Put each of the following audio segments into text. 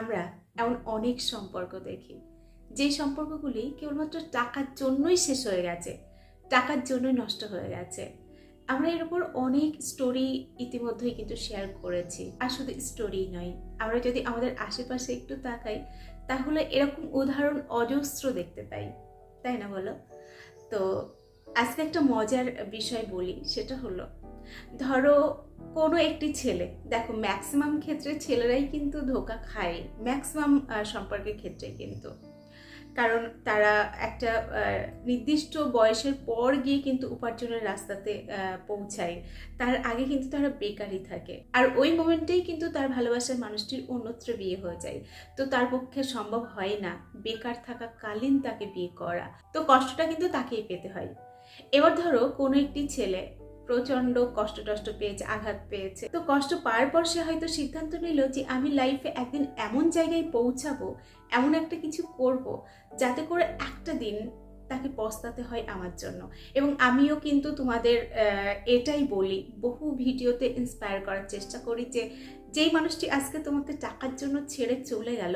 আমরা এমন অনেক সম্পর্ক দেখি যে সম্পর্কগুলি কেবলমাত্র টাকার জন্যই শেষ হয়ে গেছে, টাকার জন্যই নষ্ট হয়ে গেছে। আমরা এর উপর অনেক স্টোরি ইতিমধ্যেই কিন্তু শেয়ার করেছি। আর শুধু স্টোরি নয়, আমরা যদি আমাদের আশেপাশে একটু তাকাই তাহলে এরকম উদাহরণ অজস্র দেখতে পাই, তাই না বলো? তো আজকে একটা মজার বিষয় বলি, সেটা হলো ধরো কোনো একটি ছেলে, দেখো ম্যাক্সিমাম ক্ষেত্রে ছেলেরাই কিন্তু ধোঁকা খায়, ম্যাক্সিমাম সম্পর্কের ক্ষেত্রে কিন্তু, কারণ তারা একটা নির্দিষ্ট বয়সের পর গিয়ে কিন্তু উপার্জনের রাস্তাতে পৌঁছায়, তার আগে কিন্তু তারা বেকারই থাকে। আর ওই মোমেন্টেই কিন্তু তার ভালোবাসার মানুষটির অন্যত্র বিয়ে হয়ে যায়। তো তার পক্ষে সম্ভব হয় না বেকার থাকাকালীন তাকে বিয়ে করা, তো কষ্টটা কিন্তু তাকেই পেতে হয়। এবার ধরো কোনো একটি ছেলে প্রচন্ড কষ্ট পেয়েছে, আঘাত পেয়েছে, তো কষ্ট পাওয়ার পর সে হয়তো সিদ্ধান্ত নিল যে আমি লাইফে একদিন এমন জায়গায় পৌঁছাবো, এমন একটা কিছু করব যাতে করে একটা দিন তাকে পস্তাতে হয় আমার জন্য। এবং আমিও কিন্তু তোমাদের এটাই বলি, বহু ভিডিওতে ইন্সপায়ার করার চেষ্টা করি যে যেই মানুষটি আজকে তোমাকে টাকার জন্য ছেড়ে চলে গেল,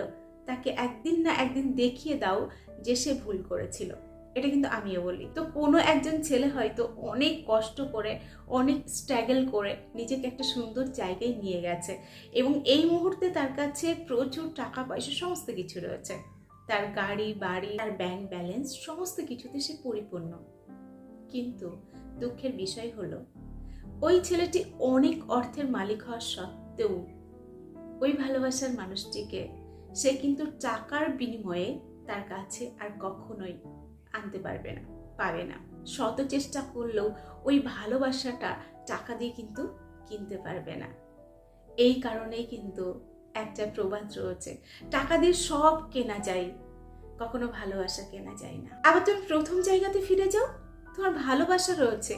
তাকে একদিন না একদিন দেখিয়ে দাও যে সে ভুল করেছিল। এটা কিন্তু আমিও বলি। তো কোনো একজন ছেলে হয়তো অনেক কষ্ট করে, অনেক স্ট্রাগল করে নিজেকে একটা সুন্দর জায়গায় নিয়ে গেছে এবং এই মুহূর্তে তার কাছে প্রচুর টাকা পয়সা সমস্ত কিছু রয়েছে, তার গাড়ি বাড়ি, তার ব্যাংক ব্যালেন্স সমস্ত কিছুতে সে পরিপূর্ণ। কিন্তু দুঃখের বিষয় হলো ওই ছেলেটি অনেক অর্থের মালিক হওয়া সত্ত্বেও ওই ভালোবাসার মানুষটিকে সে কিন্তু টাকার বিনিময়ে তার কাছে আর কখনোই আনতে পারবে না, পাবে না। শত চেষ্টা করলেও ওই ভালোবাসাটা টাকা দিয়ে কিন্তু কিনতে পারবে না। এই কারণেই কিন্তু একটা প্রবাদ রয়েছে, টাকা দিয়ে সব কেনা যায়, কখনো ভালোবাসা কেনা যায় না। আবার তুমি প্রথম জায়গাতে ফিরে যাও, তোমার ভালোবাসা রয়েছে,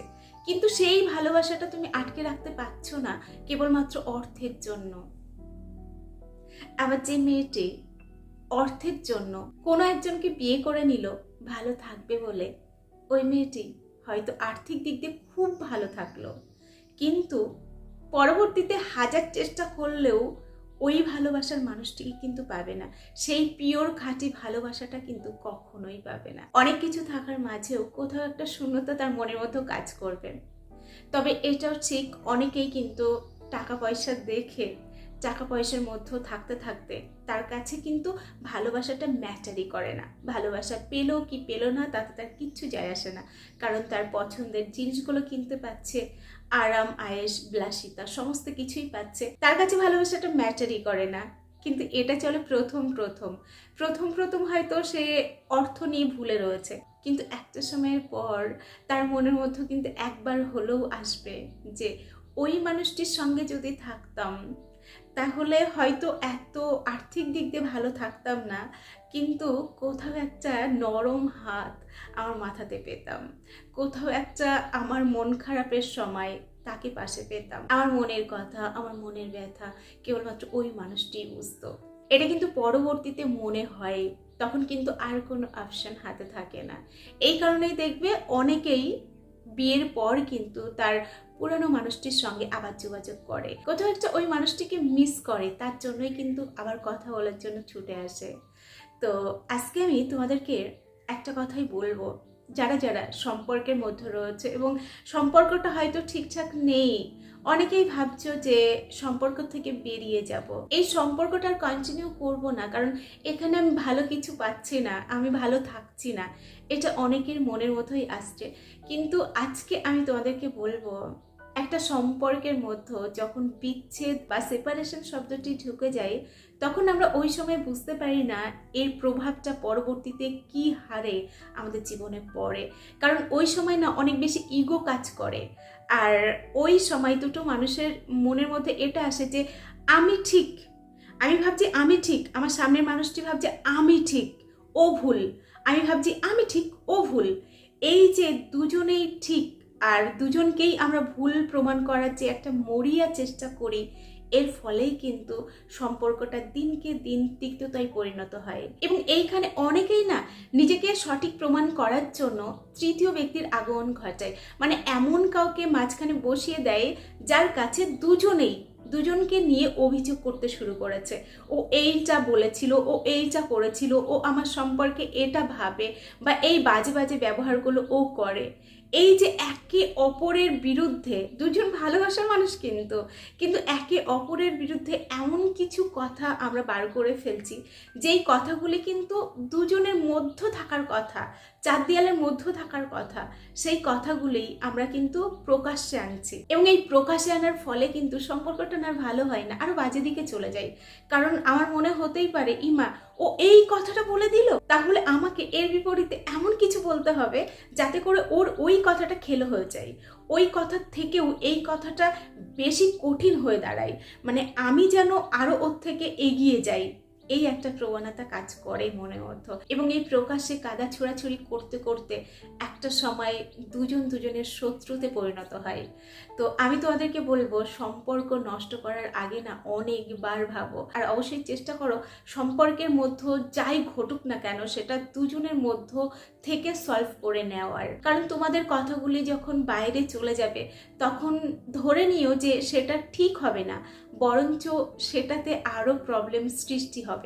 কিন্তু সেই ভালোবাসাটা তুমি আটকে রাখতে পারছো না কেবলমাত্র অর্থের জন্য। আবার যে মেয়েটি অর্থের জন্য কোনো একজনকে বিয়ে করে নিল ভালো থাকবে বলে, ওই মেয়েটি হয়তো আর্থিক দিক দিয়ে খুব ভালো থাকলো, কিন্তু পরবর্তীতে হাজার চেষ্টা করলেও ওই ভালোবাসার মানুষটিকে কিন্তু পাবে না, সেই পিওর খাঁটি ভালোবাসাটা কিন্তু কখনোই পাবে না। অনেক কিছু থাকার মাঝেও কোথাও একটা শূন্যতা তার মনের মধ্যে কাজ করবে। তবে এটাও ঠিক, অনেকেই কিন্তু টাকা পয়সা দেখে, টাকা পয়সার মধ্যে থাকতে থাকতে তার কাছে কিন্তু ভালোবাসাটা ম্যাটারই করে না। ভালোবাসা পেলো কি পেলো না তাতে তার কিচ্ছু যায় আসে না, কারণ তার পছন্দের জিনিসগুলো কিনতে পাচ্ছে, আরাম আয়েশ বিলাসিতা সমস্ত কিছুই পাচ্ছে, তার কাছে ভালোবাসাটা ম্যাটারই করে না। কিন্তু এটা চলে প্রথম প্রথম হয়তো সে অর্থ নিয়ে ভুলে রয়েছে, কিন্তু একটা সময়ের পর তার মনের মধ্যে কিন্তু একবার হলেও আসবে যে ওই মানুষটির সঙ্গে যদি থাকতাম তাহলে হয়তো এত আর্থিক দিক দিয়ে ভালো থাকতাম না, কিন্তু কোথাও একটা নরম হাত আমার মাথাতে পেতাম, কোথাও একটা আমার মন খারাপের সময় তাকে পাশে পেতাম, আমার মনের কথা, আমার মনের ব্যথা কেবলমাত্র ওই মানুষটি বুঝতো। এটা কিন্তু পরবর্তীতে মনে হয়, তখন কিন্তু আর কোনো অপশন হাতে থাকে না। এই কারণেই দেখবে অনেকেই বিয়ের পর কিন্তু তার পুরানো মানুষটির সঙ্গে আবার যোগাযোগ করে, কোথাও একটা ওই মানুষটিকে মিস করে, তার জন্যই কিন্তু আবার কথা বলার জন্য ছুটে আসে। তো আজকে আমি তোমাদেরকে একটা কথাই বলবো, যারা যারা সম্পর্কের মধ্যে রয়েছে এবং সম্পর্কটা হয়তো ঠিকঠাক নেই, অনেকেই ভাবছো যে সম্পর্ক থেকে বেরিয়ে যাব, এই সম্পর্কটা আর কন্টিনিউ করবো না, কারণ এখানে আমি ভালো কিছু পাচ্ছি না, আমি ভালো থাকছি না, এটা অনেকের মনের মধ্যেই আসছে। কিন্তু আজকে আমি তোমাদেরকে বলবো, একটা সম্পর্কের মধ্যে যখন বিচ্ছেদ বা সেপারেশন শব্দটি ঢুকে যায়, তখন আমরা ওই সময় বুঝতে পারি না এর প্রভাবটা পরবর্তীতে কি হারে আমাদের জীবনে পড়ে, কারণ ওই সময় না অনেক বেশি ইগো কাজ করে। আর ওই সময় দুটো মানুষের মনের মধ্যে এটা আসে যে আমি ঠিক, আমি ভাবছি আমি ঠিক, আমার সামনের মানুষটি ভাবছে আমি ঠিক ও ভুল, আমি ভাবছি আমি ঠিক ও ভুল, এই যে দুজনেই ঠিক আর দুজনকেই আমরা ভুল প্রমাণ করার যে একটা মরিয়া চেষ্টা করি, এর ফলেই কিন্তু সম্পর্কটা দিনকে দিন তিক্ততায় পরিণত হয়। এবং এইখানে অনেকেই না নিজেকে সঠিক প্রমাণ করার জন্য তৃতীয় ব্যক্তির আগমন ঘটায়, মানে এমন কাউকে মাঝখানে বসিয়ে দেয় যার কাছে দুজনেই দুজনকে নিয়ে অভিযোগ করতে শুরু করেছে। ও এইটা বলেছিল, ও এইটা করেছিল, ও আমার সম্পর্কে এটা ভাবে, বা এই বাজে বাজে ব্যবহারগুলো ও করে। এই যে একে অপরের বিরুদ্ধে, দুজন ভালোবাসার মানুষ কিন্তু কিন্তু একে অপরের বিরুদ্ধে এমন কিছু কথা আমরা বার করে ফেলছি, যেই কথাগুলি কিন্তু দুজনের মধ্য থাকার কথা, চার দেয়ালের মধ্য থাকার কথা, সেই কথাগুলি আমরা কিন্তু প্রকাশ্যে আনছি। এবং এই প্রকাশ্যে আনার ফলে কিন্তু সম্পর্কটা না ভালো হয় না, আরো বাজে দিকে চলে যায়। কারণ আমার মনে হতেই পারে, ইমা ও এই কথাটা বলে দিল, তাহলে আমাকে এর বিপরীতে এমন কিছু বলতে হবে যাতে করে ওর ওই কথাটা খেলো হয়ে যায়, ওই কথার থেকেও এই কথাটা বেশি কঠিন হয়ে দাঁড়ায়, মানে আমি যেন আরো ওর থেকে এগিয়ে যাই। এই একটা প্রবণতা কাজ করে মনের মধ্যে, এবং এই প্রকাশ্যে কাদা ছোড়াছুড়ি করতে করতে একটা সময় দুজন দুজনের শত্রুতে পরিণত হয়। তো আমি তোমাদেরকে বলবো, সম্পর্ক নষ্ট করার আগে না অনেকবার ভাবো, আর অবশ্যই চেষ্টা করো সম্পর্কের মধ্যে যাই ঘটুক না কেন সেটা দুজনের মধ্য থেকে সলভ করে নেওয়ার। কারণ তোমাদের কথাগুলি যখন বাইরে চলে যাবে তখন ধরে নিও যে সেটা ঠিক হবে না, বরঞ্চ সেটাতে আরো প্রবলেম সৃষ্টি হবে।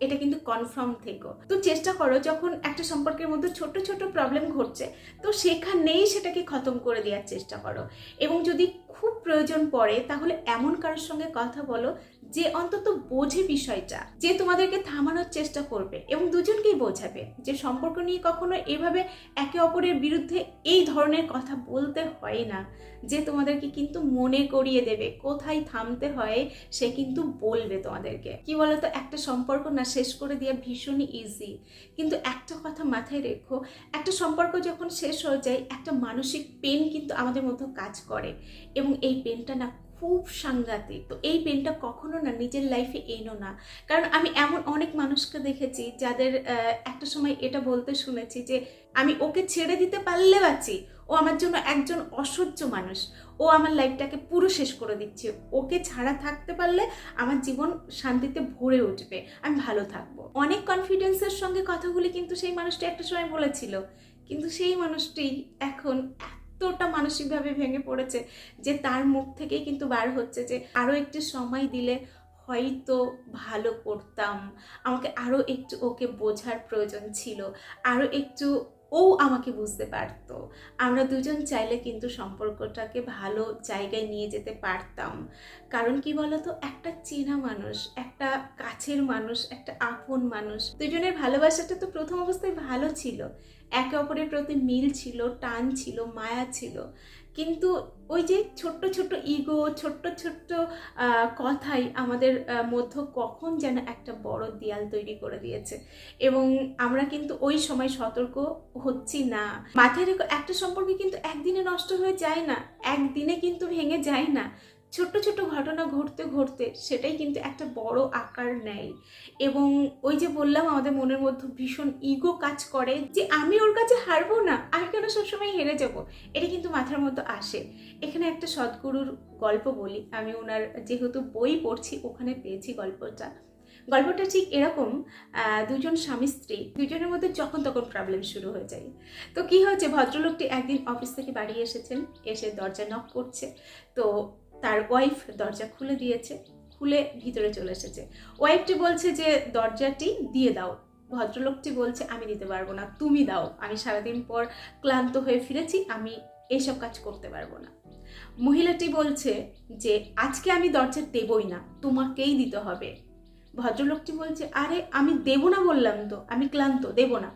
এটা কিন্তু কনফার্ম থেকো। তো চেষ্টা করো যখন একটা সম্পর্কের মধ্যে ছোট ছোট প্রবলেম ঘটছে, তো সেখানেই সেটাকে খতম করে দেওয়ার চেষ্টা করো। এবং যদি খুব প্রয়োজন পড়ে তাহলে এমন কারোর সঙ্গে কথা বলো যে অন্তত বোঝে বিষয়টা, যে তোমাদেরকে থামানোর চেষ্টা করবে এবং দুজনকেই বোঝাবে যে সম্পর্ক নিয়ে কখনো এভাবে একে অপরের বিরুদ্ধে এই ধরনের কথা বলতে হয় না, যে তোমাদেরকে কিন্তু মনে করিয়ে দেবে কোথায় থামতে হয়, সে কিন্তু বলবে তোমাদেরকে। কি বলতো, একটা সম্পর্ক না শেষ করে দেওয়া ভীষণই ইজি, কিন্তু একটা কথা মাথায় রেখো, একটা সম্পর্ক যখন শেষ হয়ে যায় একটা মানসিক পেন কিন্তু আমাদের মধ্যে কাজ করে, এবং এই পেনটা না খুব সাংঘাতিক। তো এই পেনটা কখনো না নিজের লাইফে এনো না। কারণ আমি এমন অনেক মানুষকে দেখেছি যাদের একটা সময় এটা বলতে শুনেছি যে আমি ওকে ছেড়ে দিতে পারলে বাঁচি, ও আমার জন্য একজন অসহ্য মানুষ, ও আমার লাইফটাকে পুরো শেষ করে দিচ্ছে, ওকে ছাড়া থাকতে পারলে আমার জীবন শান্তিতে ভরে উঠবে, আমি ভালো থাকবো। অনেক কনফিডেন্সের সঙ্গে কথাগুলি কিন্তু সেই মানুষটা একটা সময় বলেছিল, কিন্তু সেই মানুষটি এখন এতটা মানসিকভাবে ভেঙে পড়েছে যে তার মুখ থেকেই কিন্তু বার হচ্ছে যে আরো একটু সময় দিলে হয়তো ভালো করতাম, আমাকে আরো একটু ওকে বোঝার প্রয়োজন ছিল, আরো একটু ও আমাকে বুঝতে পারতো, আমরা দুজন চাইলে কিন্তু সম্পর্কটাকে ভালো জায়গায় নিয়ে যেতে পারতাম। কারণ কি বলতো, একটা চেনা মানুষ, একটা কাছের মানুষ, একটা আপন মানুষ, দুজনের ভালোবাসাটা তো প্রথম অবস্থায় ভালো ছিল, একে অপরের প্রতি মিল ছিল, টান ছিল, মায়া ছিল, কিন্তু ওই যে ছোট্ট ছোট্ট ইগো, ছোট্ট ছোট্ট কথাই আমাদের মধ্যে কখন যেন একটা বড় দেয়াল তৈরি করে দিয়েছে, এবং আমরা কিন্তু ওই সময় সতর্ক হচ্ছি না। মাথায় রেখো, একটা সম্পর্কে কিন্তু একদিনে নষ্ট হয়ে যায় না, একদিনে কিন্তু ভেঙে যায় না, ছোট্ট ছোট্ট ঘটনা ঘটতে ঘটতে সেটাই কিন্তু একটা বড় আকার নেয়। এবং ওই যে বললাম, আমাদের মনের মধ্যে ভীষণ ইগো কাজ করে যে আমি ওর কাছে হারবো না, আমি কেন সবসময় হেরে যাব, এটা কিন্তু মাথার মধ্যে আসে। এখানে একটা সদ্গুরুর গল্প বলি, আমি ওনার যেহেতু বই পড়ছি ওখানে পেয়েছি গল্পটা ঠিক এরকম, দুজন স্বামী স্ত্রী, দুজনের মধ্যে যখন তখন প্রবলেম শুরু হয়ে যায়। তো কি হয়েছে, ভদ্রলোকটি একদিন অফিস থেকে বাড়ি এসেছেন, এসে দরজা নক করছে, তো তার ওয়াইফ দরজা খুলে দিয়েছে, খুলে ভিতরে চলে এসেছে। ওয়াইফটি বলছে যে দরজাটি দিয়ে দাও, ভদ্রলোকটি বলছে আমি দিতে পারবো না, তুমি দাও, আমি সারাদিন পর ক্লান্ত হয়ে ফিরেছি, আমি এইসব কাজ করতে পারবো না। মহিলাটি বলছে যে আজকে আমি দরজা দেবই না, তোমাকেই দিতে হবে। ভদ্রলোকটি বলছে আরে আমি দেব না বললাম তো, আমি ক্লান্ত, দেব না।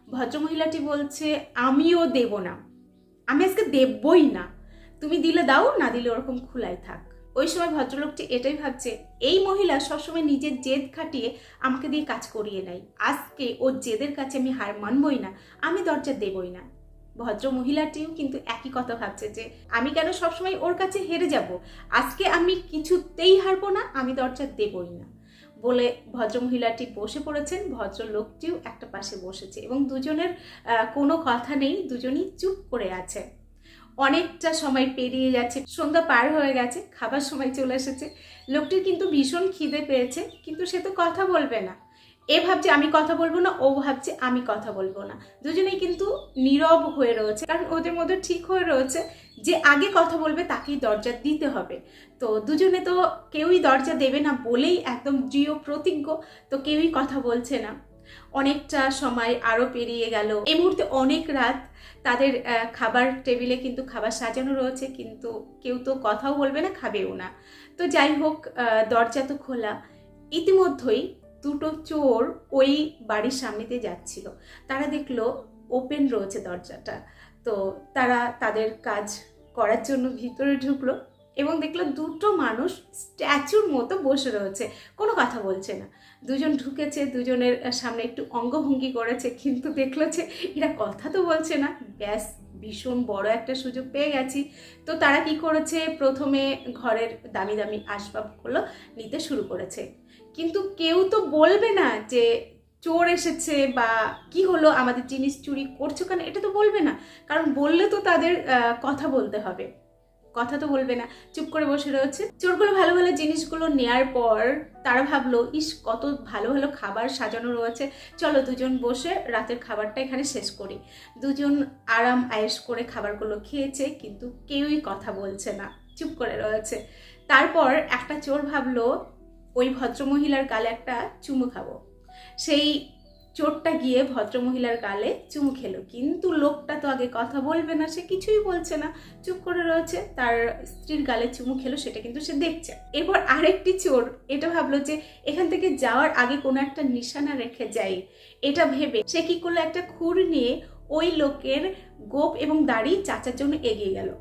ভদ্রমহিলাটি বলছে আমিও দেব না, আমি আজকে দেবই না, তুমি দিলে দাও, না দিলে ওরকম খোলাই থাক। ওই সময় ভদ্রলোকটি এটাই ভাবছে, এই মহিলা সবসময় নিজের জেদ খাটিয়ে আমাকে দিয়ে কাজ করিয়ে নেয়, আজকে ওর জেদের কাছে আমি হার মানবই না, আমি দরজা দেবই না। ভদ্র মহিলাটিও কিন্তু একই কথা ভাবছে যে আমি কেন সবসময় ওর কাছে হেরে যাব, আজকে আমি কিছুতেই হারবো না, আমি দরজা দেবই না বলে ভদ্রমহিলাটি বসে পড়েছেন, ভদ্রলোকটিও একটা পাশে বসেছে, এবং দুজনের কোনো কথা নেই, দুজনই চুপ করে আছে। অনেকটা সময় পেরিয়ে যাচ্ছে, সন্ধ্যা পার হয়ে গেছে, খাবার সময় চলে এসেছে, লোকটির কিন্তু ভীষণ খিদে পেয়েছে, কিন্তু সে তো কথা বলবে না। এ ভাবছে আমি কথা বলবো না, ও ভাবছে আমি কথা বলবো না। দুজনেই কিন্তু নীরব হয়ে রয়েছে, কারণ ওদের মধ্যে ঠিক হয়ে রয়েছে যে আগে কথা বলবে তাকেই দরজা দিতে হবে। তো দুজনে তো কেউই দরজা দেবে না বলেই একদম দৃঢ় প্রতিজ্ঞ, তো কেউই কথা বলছে না। অনেকটা সময় আরও পেরিয়ে গেল। এই মুহূর্তে অনেক রাত, তাদের খাবার টেবিলে কিন্তু খাবার সাজানো রয়েছে, কিন্তু কেউ তো কথাও বলবে না, খাবেও না। তো যাই হোক, দরজা তো খোলা। ইতিমধ্যেই দুটো চোর ওই বাড়ির সামনে দিয়ে যাচ্ছিল। তারা দেখলো ওপেন রয়েছে দরজাটা, তো তারা তাদের কাজ করার জন্য ভিতরে ঢুকলো এবং দেখলো দুটো মানুষ স্ট্যাচুর মতো বসে রয়েছে, কোনো কথা বলছে না। দুজন ঢুকেছে, দুজনের সামনে একটু অঙ্গভঙ্গি করেছে, কিন্তু দেখলো যে এরা কথা তো বলছে না। ব্যাস, ভীষণ বড় একটা সুযোগ পেয়ে গেছি। তো তারা কি করেছে, প্রথমে ঘরের দামি দামি আসবাবগুলো নিতে শুরু করেছে, কিন্তু কেউ তো বলবে না যে চোর এসেছে বা কি হলো, আমাদের জিনিস চুরি করছো কেন, এটা তো বলবে না। কারণ বললে তো তাদের কথা বলতে হবে, কথা তো বলবে না, চুপ করে বসে রয়েছে। চোরগুলো ভালো ভালো জিনিসগুলো নেয়ার পর তারা ভাবলো, ইস কত ভালো ভালো খাবার সাজানো রয়েছে, চলো দুজন বসে রাতের খাবারটা এখানে শেষ করি। দুজন আরাম আয়েশ করে খাবারগুলো খেয়েছে, কিন্তু কেউই কথা বলছে না, চুপ করে রয়েছে। তারপর একটা চোর ভাবলো ওই ভদ্রমহিলার গালে একটা চুমু খাবো। সেই চোরটা গিয়ে ভদ্রমহিলার গালে চুমু খেলো, কিন্তু লোকটা তো আগে কথা বলবে না, সে কিছুই বলছে না, চুপ করে রয়েছে। তার স্ত্রীর গালে চুমু খেলো, সেটা কিন্তু সে দেখছে। এরপর আরেকটি চোর এটা ভাবলো যে এখান থেকে যাওয়ার আগে কোনো একটা নিশানা রেখে যাই, এটা ভেবে সে কি করলো, একটা খুর নিয়ে ওই লোকের গোপ এবং দাড়ি চাচার জন্য এগিয়ে গেল।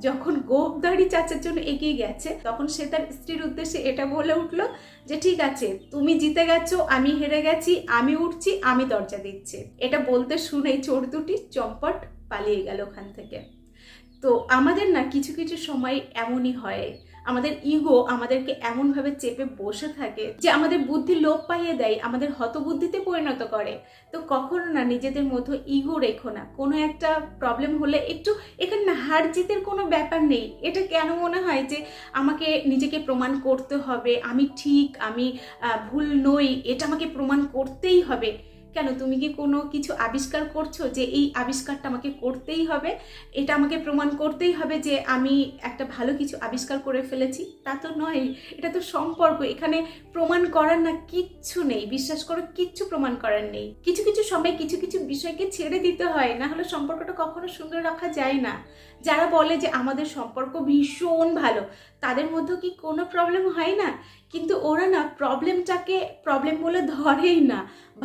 যখন গোপদাড়ি চাচার জন্য এগিয়ে গেছে, তখন সে তার স্ত্রীর উদ্দেশ্যে এটা বলে উঠলো যে ঠিক আছে, তুমি জিতে গেছো, আমি হেরে গেছি, আমি উঠছি, আমি দরজা দিচ্ছি। এটা বলতে শুনেই চোর দুটি চম্পট পালিয়ে গেল ওখান থেকে। তো আমাদের না কিছু কিছু সময় এমনই হয়, আমাদের ইগো আমাদেরকে এমনভাবে চেপে বসে থাকে যে আমাদের বুদ্ধি লোপ পাইয়ে দেয়, আমাদের হতবুদ্ধিতে পরিণত করে। তো কখনো না নিজেদের মধ্যে ইগো রেখো না। কোনো একটা প্রবলেম হলে একটু, এখানে না হার জিতের কোনো ব্যাপার নেই। এটা কেন মনে হয় যে আমাকে নিজেকে প্রমাণ করতে হবে, আমি ঠিক, আমি ভুল নই, এটা আমাকে প্রমাণ করতেই হবে। কেন, তুমি কি কোনো কিছু আবিষ্কার করছো যে এই আবিষ্কারটা আমাকে করতেই হবে, এটা আমাকে প্রমাণ করতেই হবে যে আমি একটা ভালো কিছু আবিষ্কার করে ফেলেছি? তা তো নয়, এটা তো সম্পর্ক। এখানে প্রমাণ করার না কিচ্ছু নেই, বিশ্বাস করো, কিচ্ছু প্রমাণ করার নেই। কিছু কিছু সময় কিছু কিছু বিষয়কে ছেড়ে দিতে হয়, না হলে সম্পর্কটা কখনো সুন্দর রাখা যায় না। যারা বলে যে আমাদের সম্পর্ক ভীষণ ভালো, তাদের মধ্যে কি কোনো প্রবলেম হয় না? কিন্তু ওরা না প্রবলেমটাকে প্রবলেম বলে ধরেই না,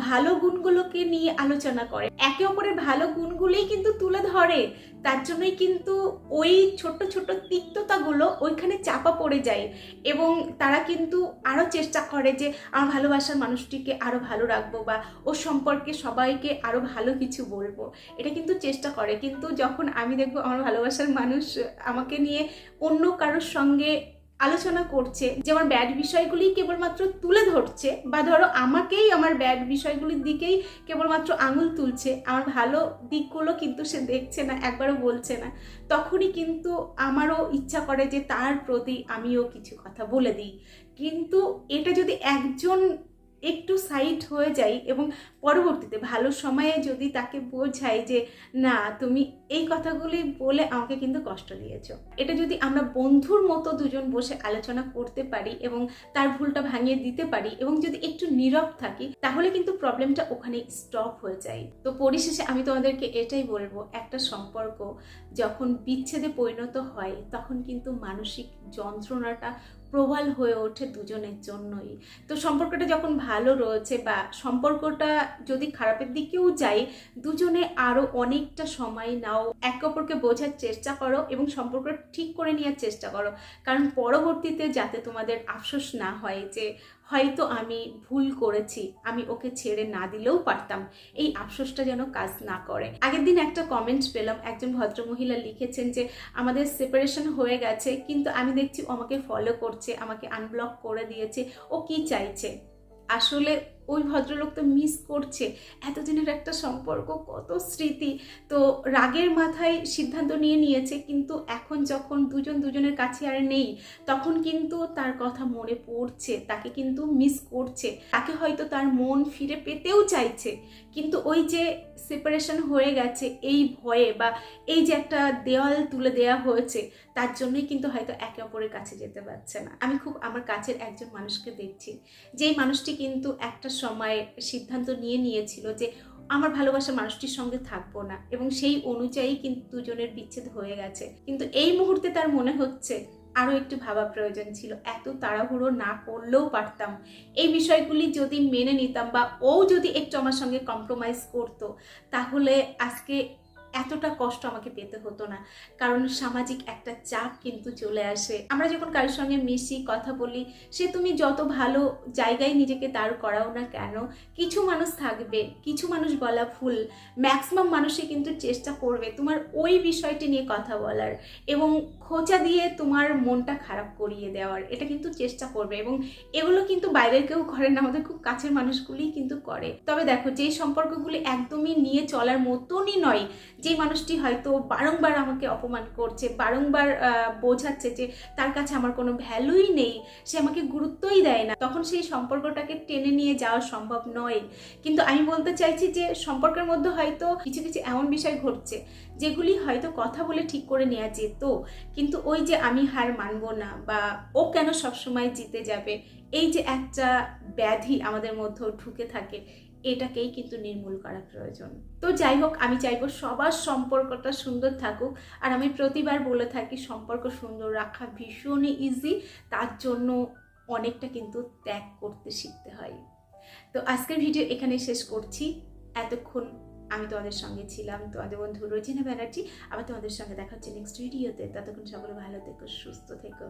ভালো গুণগুলোকে নিয়ে আলোচনা করে, একে অপরের ভালো গুণগুলোই কিন্তু তুলে ধরে। তার জন্যই কিন্তু ওই ছোট্ট ছোট্ট তিক্ততাগুলো ওইখানে চাপা পড়ে যায়, এবং তারা কিন্তু আরও চেষ্টা করে যে আমার ভালোবাসার মানুষটিকে আরও ভালো রাখবো বা ওর সম্পর্কে সবাইকে আরও ভালো কিছু বলবো, এটা কিন্তু চেষ্টা করে। কিন্তু যখন আমি দেখবো আমার ভালোবাসার মানুষ আমাকে নিয়ে অন্য কারোর সঙ্গে আলোচনা করছে, যে আমার ব্যাড বিষয়গুলি কেবলমাত্র তুলে ধরছে, বা ধরো আমাকেই আমার ব্যাড বিষয়গুলির দিকেই কেবলমাত্র আঙুল তুলছে, আমার ভালো দিকগুলো কিন্তু সে দেখছে না, একবারও বলছে না, তখনই কিন্তু আমারও ইচ্ছা করে যে তার প্রতি আমিও কিছু কথা বলে দিই। কিন্তু এটা যদি একজন একটু সাইড হয়ে যাই এবং পরবর্তীতে ভালো সময়ে যদি তাকে বোঝাই যে না, তুমি এই কথাগুলি বলে আমাকে কিন্তু কষ্ট দিয়েছো, এটা যদি আমরা বন্ধুর মতো দুজন বসে আলোচনা করতে পারি এবং তার ভুলটা ভাঙিয়ে দিতে পারি এবং যদি একটু নীরব থাকি, তাহলে কিন্তু প্রবলেমটা ওখানে স্টপ হয়ে যায়। তো পরিশেষে আমি তোমাদেরকে এটাই বলবো, একটা সম্পর্ক যখন বিচ্ছেদে পরিণত হয়, তখন কিন্তু মানসিক যন্ত্রণাটা প্রবল হয়ে ওঠে দুজনের জন্যই। তো সম্পর্কটা যখন ভালো রয়েছে বা সম্পর্কটা যদি খারাপের দিকেও যায়, দুজনে আরো অনেকটা সময় নাও, একে অপরকে বোঝার চেষ্টা করো এবং সম্পর্ক ঠিক করে নেওয়ার চেষ্টা করো। কারণ পরবর্তীতে যাতে তোমাদের আফসোস না হয় যে হয়তো আমি ভুল করেছি, আমি ওকে ছেড়ে না দিলেও পারতাম, এই আফসোসটা যেন কাজ না করে। আগের দিন একটা কমেন্ট পেলাম, একজন ভদ্রমহিলা লিখেছেন যে আমাদের সেপারেশন হয়ে গেছে, কিন্তু আমি দেখছি ও আমাকে ফলো করছে, আমাকে আনব্লক করে দিয়েছে, ও কি চাইছে? আসলে ও ওই ভদ্রলোক তো মিস করছে এতদিনের একটা সম্পর্ক, কত স্মৃতি। তো রাগের মাথায় সিদ্ধান্ত নিয়েছে, কিন্তু এখন যখন দুজনের কাছে আর নেই, তখন কিন্তু তার কথা মনে পড়ছে, তাকে কিন্তু মিস করছে, তাকে হয়তো তার মন ফিরে পেতেও চাইছে। কিন্তু ওই যে সেপারেশন হয়ে গেছে এই ভয়ে, বা এই যে একটা দেওয়াল তুলে দেওয়া হয়েছে, তার জন্যই কিন্তু হয়তো একে অপরের কাছে যেতে পারছে না। আমি খুব আমার কাছের একজন মানুষকে দেখছি, যেই মানুষটি কিন্তু একটা সময় সিদ্ধান্ত নিয়েছিল যে আমার ভালোবাসার মানুষটির সঙ্গে থাকবো না, এবং সেই অনুযায়ী কিন্তু দুজনের বিচ্ছেদ হয়ে গেছে। কিন্তু এই মুহূর্তে তার মনে হচ্ছে আরও একটু ভাবা প্রয়োজন ছিল, এত তাড়াহুড়ো না করলেও পারতাম। এই বিষয়গুলি যদি মেনে নিতাম, বা ও যদি একটু আমার সঙ্গে কম্প্রোমাইজ করতো, তাহলে আজকে এতটা কষ্ট আমাকে পেতে হতো না। কারণ সামাজিক একটা চাপ কিন্তু চলে আসে। আমরা যখন কারোর সঙ্গে মিশি, কথা বলি, সে তুমি যত ভালো জায়গায় নিজেকে দাঁড় করাও না কেন, কিছু মানুষ থাকবে, কিছু মানুষ বলা ভুল, ম্যাক্সিমাম মানুষই কিন্তু চেষ্টা করবে তোমার ওই বিষয়টি নিয়ে কথা বলার এবং খোঁচা দিয়ে তোমার মনটা খারাপ করিয়ে দেওয়ার। এটা কিন্তু চেষ্টা করবে, এবং এগুলো কিন্তু বাইরের কেউ করে না, আমাদের খুব কাছের মানুষগুলিই কিন্তু করে। তবে দেখো, যেই সম্পর্কগুলি একদমই নিয়ে চলার মতনই নয়, যে মানুষটি হয়তো বারংবার আমাকে অপমান করছে, বারংবার বোঝাচ্ছে যে তার কাছে আমার কোনো ভ্যালুই নেই, সে আমাকে গুরুত্বই দেয় না, তখন সেই সম্পর্কটাকে টেনে নিয়ে যাওয়া সম্ভব নয়। কিন্তু আমি বলতে চাইছি যে সম্পর্কের মধ্যে হয়তো কিছু কিছু এমন বিষয় ঘটছে যেগুলি হয়তো কথা বলে ঠিক করে নেওয়া যেত, কিন্তু ওই যে আমি হার মানবো না, বা ও কেন সবসময় জিতে যাবে, এই যে একটা ব্যাধি আমাদের মধ্যে ঢুকে থাকে, এটাকেই কিন্তু নির্মূল করা প্রয়োজন। তো যাই হোক, আমি চাইবো সবার সম্পর্কটা সুন্দর থাকুক। আর আমি প্রতিবার বলে থাকি, সম্পর্ক সুন্দর রাখা ভীষণই ইজি, তার জন্য অনেকটা কিন্তু ত্যাগ করতে শিখতে হয়। তো আজকের ভিডিও এখানে শেষ করছি। এতক্ষণ আমি তোমাদের সঙ্গে ছিলাম, তোমাদের বন্ধু রোজিনা ব্যানার্জি। আবার তোমাদের সঙ্গে দেখা হচ্ছে নেক্সট ভিডিওতে। ততক্ষণ সকলে ভালো থেকো, সুস্থ থেকো।